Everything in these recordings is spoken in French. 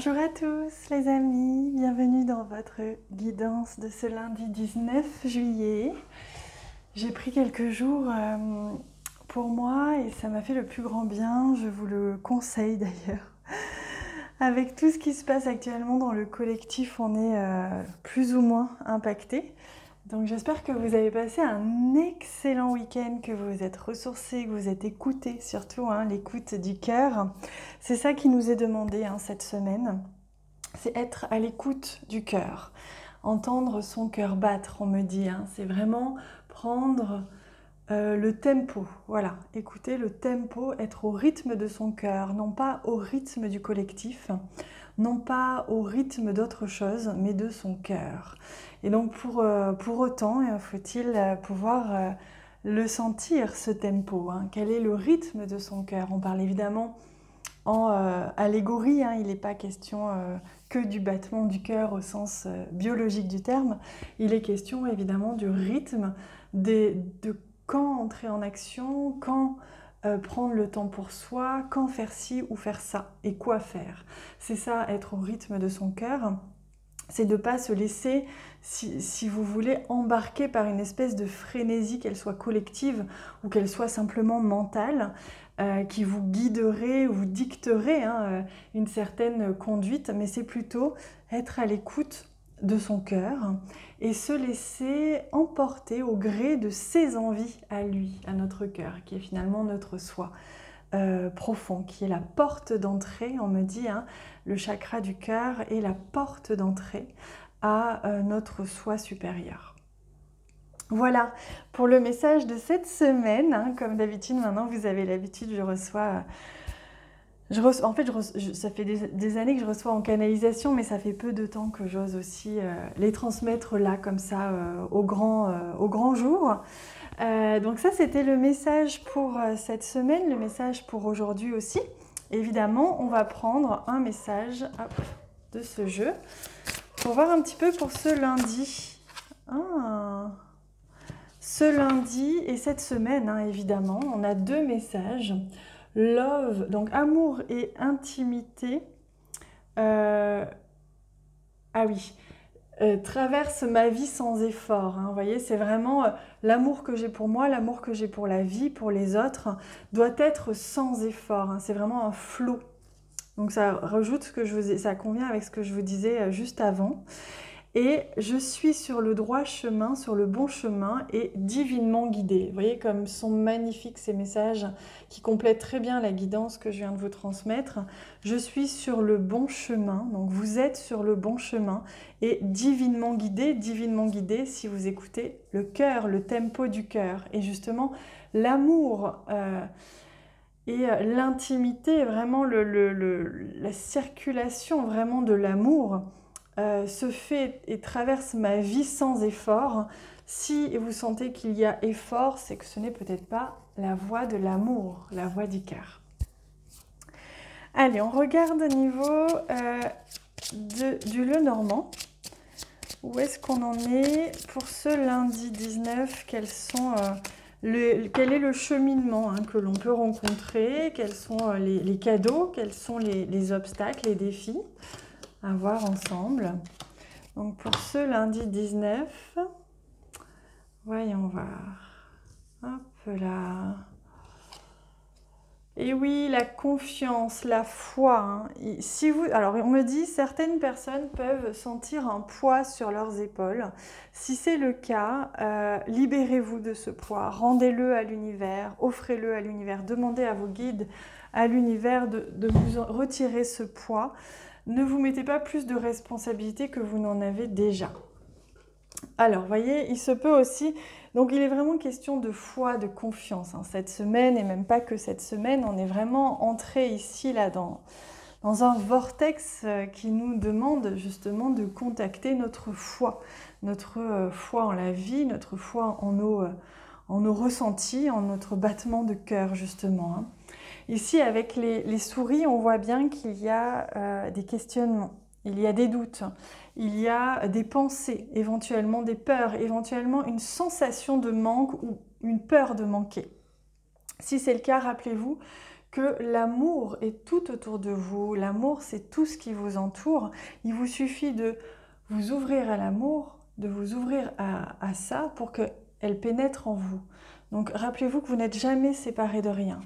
Bonjour à tous les amis, bienvenue dans votre guidance de ce lundi 19 juillet. J'ai pris quelques jours pour moi et ça m'a fait le plus grand bien, je vous le conseille d'ailleurs. Avec tout ce qui se passe actuellement dans le collectif, on est plus ou moins impacté. Donc j'espère que vous avez passé un excellent week-end, que vous êtes ressourcés, que vous êtes écoutés, surtout l'écoute du cœur. C'est ça qui nous est demandé cette semaine, c'est être à l'écoute du cœur, entendre son cœur battre, on me dit. C'est vraiment prendre le tempo, voilà, écouter le tempo, être au rythme de son cœur, non pas au rythme du collectif, non pas au rythme d'autre chose, mais de son cœur. Et donc pour autant, faut-il pouvoir le sentir, ce tempo, quel est le rythme de son cœur. On parle évidemment en allégorie, il n'est pas question que du battement du cœur au sens biologique du terme, il est question évidemment du rythme, de quand entrer en action, quand prendre le temps pour soi, quand faire ci ou faire ça, et quoi faire. C'est ça, être au rythme de son cœur, c'est de ne pas se laisser, si vous voulez, embarquer par une espèce de frénésie, qu'elle soit collective ou qu'elle soit simplement mentale, qui vous guiderait ou vous dicterait une certaine conduite, mais c'est plutôt être à l'écoute de son cœur et se laisser emporter au gré de ses envies à lui, à notre cœur, qui est finalement notre soi profond, qui est la porte d'entrée, on me dit, le chakra du cœur est la porte d'entrée à notre soi supérieur. Voilà pour le message de cette semaine. Comme d'habitude, maintenant vous avez l'habitude, je reçois... ça fait des années que je reçois en canalisation, mais ça fait peu de temps que j'ose aussi les transmettre là, comme ça, au grand jour. Donc ça, c'était le message pour cette semaine, le message pour aujourd'hui aussi. Évidemment, on va prendre un message de ce jeu pour voir un petit peu pour ce lundi. Ce lundi et cette semaine, évidemment, on a deux messages. Love, donc amour et intimité. Traverse ma vie sans effort. Vous voyez, c'est vraiment l'amour que j'ai pour moi, l'amour que j'ai pour la vie, pour les autres, doit être sans effort. C'est vraiment un flot. Donc ça rajoute ça convient avec ce que je vous disais juste avant. Et je suis sur le droit chemin, sur le bon chemin et divinement guidée. Vous voyez comme sont magnifiques ces messages qui complètent très bien la guidance que je viens de vous transmettre. Je suis sur le bon chemin, donc vous êtes sur le bon chemin et divinement guidé si vous écoutez le cœur, le tempo du cœur. Et justement, l'amour et l'intimité, vraiment la circulation vraiment de l'amour, se fait et traverse ma vie sans effort. Si vous sentez qu'il y a effort, c'est que ce n'est peut-être pas la voie de l'amour, la voie du cœur. Allez, on regarde au niveau du Lenormand. Où est-ce qu'on en est pour ce lundi 19? Quel est le cheminement que l'on peut rencontrer? Quels sont les cadeaux? Quels sont les obstacles, les défis à voir ensemble? Donc pour ce lundi 19, voyons voir. Hop là. Et oui, la confiance, la foi. Alors on me dit, certaines personnes peuvent sentir un poids sur leurs épaules. Si c'est le cas, libérez-vous de ce poids, rendez-le à l'univers, offrez-le à l'univers, demandez à vos guides, à l'univers de vous retirer ce poids. Ne vous mettez pas plus de responsabilité que vous n'en avez déjà. Alors, vous voyez, il se peut aussi... Donc, il est vraiment question de foi, de confiance. Cette semaine, et même pas que cette semaine, on est vraiment entré ici, là, dans un vortex qui nous demande justement de contacter notre foi en la vie, notre foi en nos ressentis, en notre battement de cœur, justement. Ici, avec les souris, on voit bien qu'il y a des questionnements, il y a des doutes, il y a des pensées, éventuellement des peurs, éventuellement une sensation de manque ou une peur de manquer. Si c'est le cas, rappelez-vous que l'amour est tout autour de vous. L'amour, c'est tout ce qui vous entoure. Il vous suffit de vous ouvrir à l'amour, de vous ouvrir à ça pour qu'elle pénètre en vous. Donc rappelez-vous que vous n'êtes jamais séparés de rien.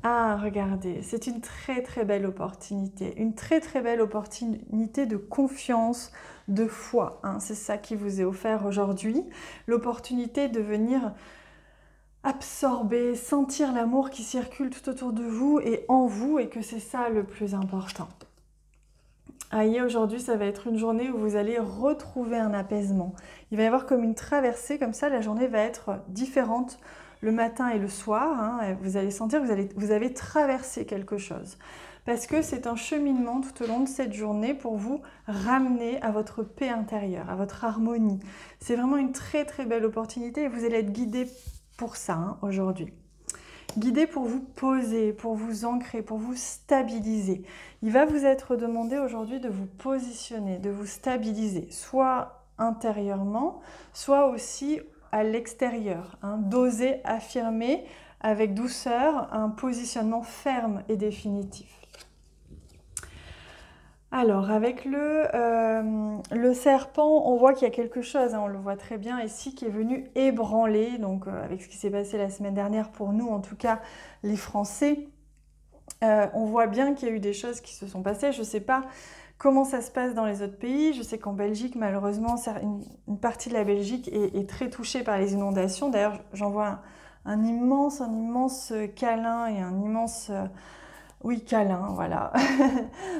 Ah, regardez, c'est une très très belle opportunité. Une très très belle opportunité de confiance, de foi. Hein. C'est ça qui vous est offert aujourd'hui. L'opportunité de venir absorber, sentir l'amour qui circule tout autour de vous et en vous, et que c'est ça le plus important. Aïe, aujourd'hui, ça va être une journée où vous allez retrouver un apaisement. Il va y avoir comme une traversée, comme ça, la journée va être différente le matin et le soir. Hein, vous allez sentir que vous avez traversé quelque chose. Parce que c'est un cheminement tout au long de cette journée pour vous ramener à votre paix intérieure, à votre harmonie. C'est vraiment une très très belle opportunité et vous allez être guidé pour ça hein, aujourd'hui. Guidé pour vous poser, pour vous ancrer, pour vous stabiliser. Il va vous être demandé aujourd'hui de vous positionner, de vous stabiliser, soit intérieurement, soit aussi à l'extérieur. Hein, d'oser affirmer avec douceur un positionnement ferme et définitif. Alors, avec le serpent, on voit qu'il y a quelque chose, hein, on le voit très bien ici, qui est venu ébranler, donc avec ce qui s'est passé la semaine dernière pour nous, en tout cas les Français, on voit bien qu'il y a eu des choses qui se sont passées. Je ne sais pas comment ça se passe dans les autres pays, je sais qu'en Belgique, malheureusement, une partie de la Belgique est très touchée par les inondations. D'ailleurs, j'envoie un immense câlin et un immense... Oui, câlin, voilà.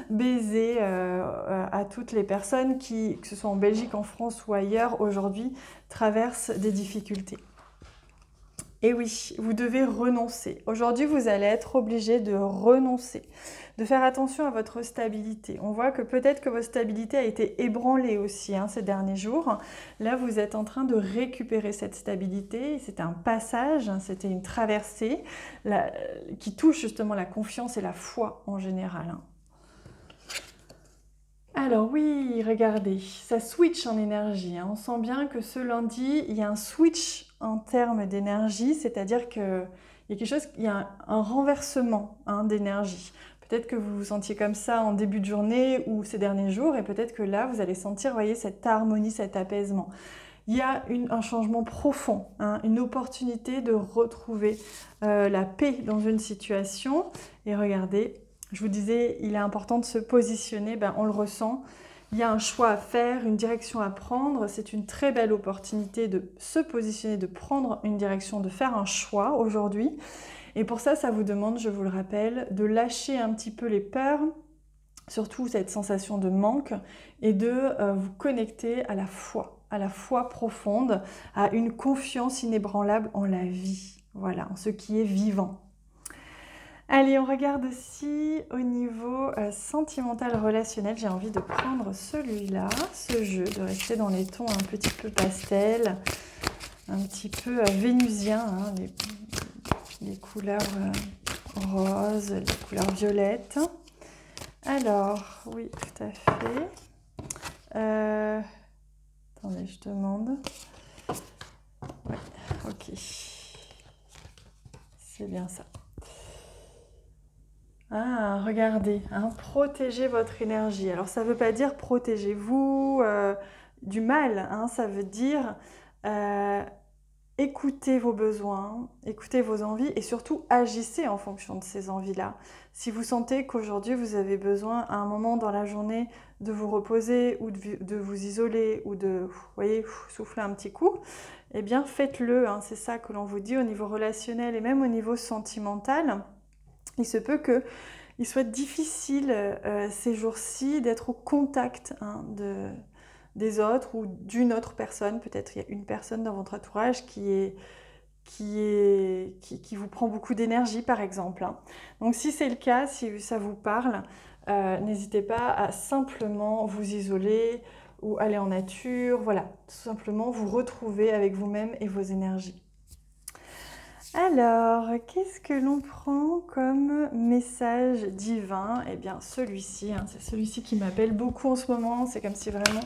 Baiser à toutes les personnes qui, que ce soit en Belgique, en France ou ailleurs, aujourd'hui, traversent des difficultés. Et oui, vous devez renoncer. Aujourd'hui, vous allez être obligé de renoncer, de faire attention à votre stabilité. On voit que peut-être que votre stabilité a été ébranlée aussi hein, ces derniers jours. Là, vous êtes en train de récupérer cette stabilité. C'était un passage, hein, c'était une traversée qui touche justement la confiance et la foi en général. Hein. Alors oui, regardez, ça switch en énergie. Hein. On sent bien que ce lundi, il y a un switch en termes d'énergie, c'est-à-dire qu'il y a quelque chose, il y a un renversement hein, d'énergie. Peut-être que vous vous sentiez comme ça en début de journée ou ces derniers jours, et peut-être que là, vous allez sentir, voyez, cette harmonie, cet apaisement. Il y a un changement profond, hein, une opportunité de retrouver la paix dans une situation. Et regardez, je vous disais, il est important de se positionner, ben, on le ressent. Il y a un choix à faire, une direction à prendre. C'est une très belle opportunité de se positionner, de prendre une direction, de faire un choix aujourd'hui. Et pour ça, ça vous demande, je vous le rappelle, de lâcher un petit peu les peurs, surtout cette sensation de manque, et de vous connecter à la foi profonde, à une confiance inébranlable en la vie, voilà, en ce qui est vivant. Allez, on regarde aussi au niveau sentimental relationnel. J'ai envie de prendre celui-là, ce jeu, de rester dans les tons un petit peu pastel, un petit peu vénusien, hein, les couleurs roses, les couleurs violettes. Alors, oui, tout à fait. Attendez, je demande. Ouais, ok. C'est bien ça. Ah, regardez, hein, protégez votre énergie. Alors, ça ne veut pas dire protégez-vous du mal, hein, ça veut dire écoutez vos besoins, écoutez vos envies et surtout agissez en fonction de ces envies-là. Si vous sentez qu'aujourd'hui vous avez besoin à un moment dans la journée de vous reposer ou de vous isoler ou de, vous voyez, souffler un petit coup, eh bien faites-le, hein, c'est ça que l'on vous dit au niveau relationnel et même au niveau sentimental. Il se peut qu'il soit difficile ces jours-ci d'être au contact hein, des autres ou d'une autre personne. Peut-être il y a une personne dans votre entourage qui vous prend beaucoup d'énergie par exemple. Hein. Donc si c'est le cas, si ça vous parle, n'hésitez pas à simplement vous isoler ou aller en nature. Voilà, tout simplement vous retrouver avec vous-même et vos énergies. Alors, qu'est-ce que l'on prend comme message divin? Eh bien, celui-ci, hein, c'est celui-ci qui m'appelle beaucoup en ce moment. C'est comme si vraiment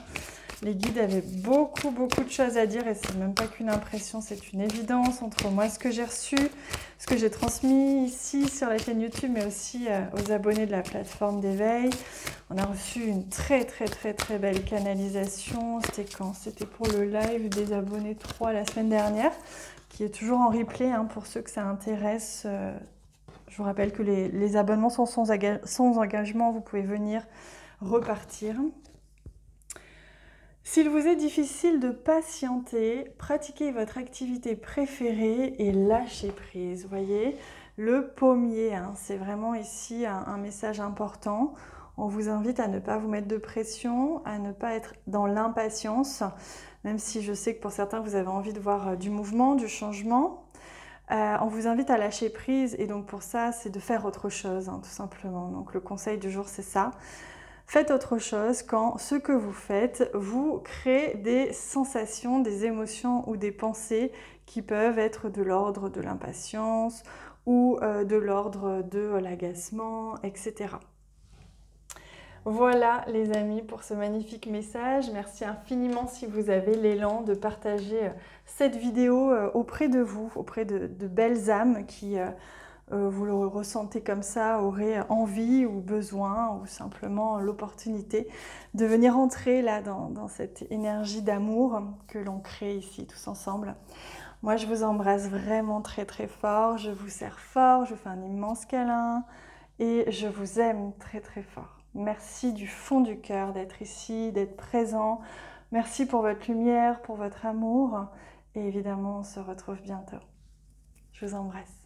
les guides avaient beaucoup de choses à dire et c'est même pas qu'une impression, c'est une évidence entre moi, ce que j'ai reçu, ce que j'ai transmis ici sur la chaîne YouTube, mais aussi aux abonnés de la plateforme d'éveil. On a reçu une très belle canalisation. C'était quand? C'était pour le live des abonnés 3 la semaine dernière, qui est toujours en replay hein, pour ceux que ça intéresse. Je vous rappelle que les abonnements sont sans engagement, vous pouvez venir repartir. S'il vous est difficile de patienter, pratiquez votre activité préférée et lâchez prise. Vous voyez, le pommier, hein, c'est vraiment ici un message important. On vous invite à ne pas vous mettre de pression, à ne pas être dans l'impatience, même si je sais que pour certains, vous avez envie de voir du mouvement, du changement. On vous invite à lâcher prise et donc pour ça, c'est de faire autre chose, hein, tout simplement. Donc le conseil du jour, c'est ça. Faites autre chose quand ce que vous faites vous crée des sensations, des émotions ou des pensées qui peuvent être de l'ordre de l'impatience ou de l'ordre de l'agacement, etc. Voilà les amis pour ce magnifique message. Merci infiniment si vous avez l'élan de partager cette vidéo auprès de vous, auprès de belles âmes qui... vous le ressentez comme ça, aurez envie ou besoin ou simplement l'opportunité de venir entrer là dans cette énergie d'amour que l'on crée ici tous ensemble. Moi je vous embrasse vraiment très fort, je vous serre fort, je vous fais un immense câlin et je vous aime très fort. Merci du fond du cœur d'être ici, d'être présent. Merci pour votre lumière, pour votre amour et évidemment on se retrouve bientôt. Je vous embrasse.